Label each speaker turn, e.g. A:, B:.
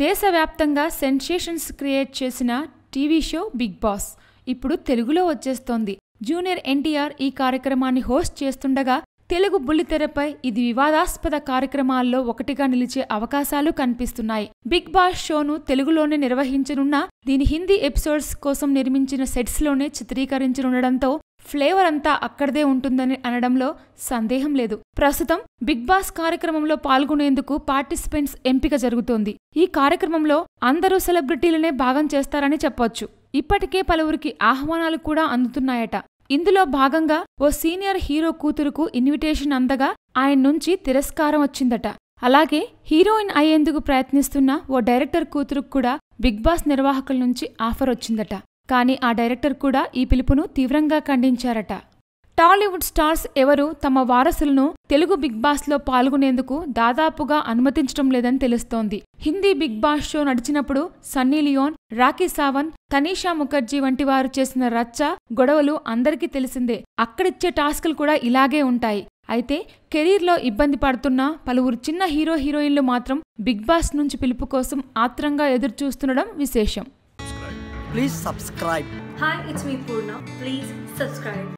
A: దేశవ్యాప్తంగా sensations create చేసిన TV show big boss ఇప్పుడు తెలుగులో వచ్చేస్తోంది. జూనియర్ ఎన్టీఆర్ ఈ కార్యక్రమాన్ని హోస్ట్ చేస్తుండగా తెలుగు బుల్లితెరపై ఇది వివాదాస్పద కార్యక్రమాల్లో ఒకటిగా నిలిచే అవకాశాలు కనిపిస్తున్నాయి. బిగ్ బాస్ షోను తెలుగులోనే నిర్వహించనున్న దీని హిందీ ఎపిసోడ్స్ కోసం నిర్మించిన సెట్స్లోనే చిత్రీకరించనుండడంతో ఫ్లేవర్ అంతా అక్కడదే ఉంటుందని అనడంలో సందేహం లేదు. ప్రస్తుతం బిగ్ బాస్ కార్యక్రమంలో పాల్గొనేందుకు పార్టిసిపెంట్స్ ఎంపిక జరుగుతోంది. ఈ కార్యక్రమంలో అందరూ సెలబ్రిటీలనే భాగం చేస్తారని చెప్పొచ్చు. ఇప్పటికే పలువురికి ఆహ్వానాలు కూడా అందుతున్నాయట. ఇందులో భాగంగా ఓ సీనియర్ హీరో కూతురుకు ఇన్విటేషన్ అందగా ఆయన నుంచి తిరస్కారం వచ్చిందట. అలాగే హీరోయిన్ అయ్యేందుకు ప్రయత్నిస్తున్న ఓ డైరెక్టర్ కూతురుకు కూడా బిగ్ బాస్ నిర్వాహకుల నుంచి ఆఫర్ వచ్చిందట. కానీ ఆ డైరెక్టర్ కూడా ఈ పిలుపును తీవ్రంగా ఖండించారట. టాలీవుడ్ స్టార్స్ ఎవరూ తమ వారసులను తెలుగు బిగ్ బాస్లో పాల్గొనేందుకు దాదాపుగా అనుమతించడం లేదని తెలుస్తోంది. హిందీ బిగ్ బాస్ షో నడిచినప్పుడు సన్నీ లియోన్, రాఖీ సావంత్, తనీషా ముఖర్జీ వంటి వారు చేసిన రచ్చ, గొడవలు అందరికీ తెలిసిందే. అక్కడిచ్చే టాస్కులు కూడా ఇలాగే ఉంటాయి. అయితే కెరీర్లో ఇబ్బంది పడుతున్న పలువురు చిన్న హీరో హీరోయిన్లు మాత్రం బిగ్ బాస్ నుంచి పిలుపు కోసం ఆత్రంగా ఎదురుచూస్తుండడం విశేషం.
B: Please subscribe.
C: Hi, it's me Purna. Please subscribe.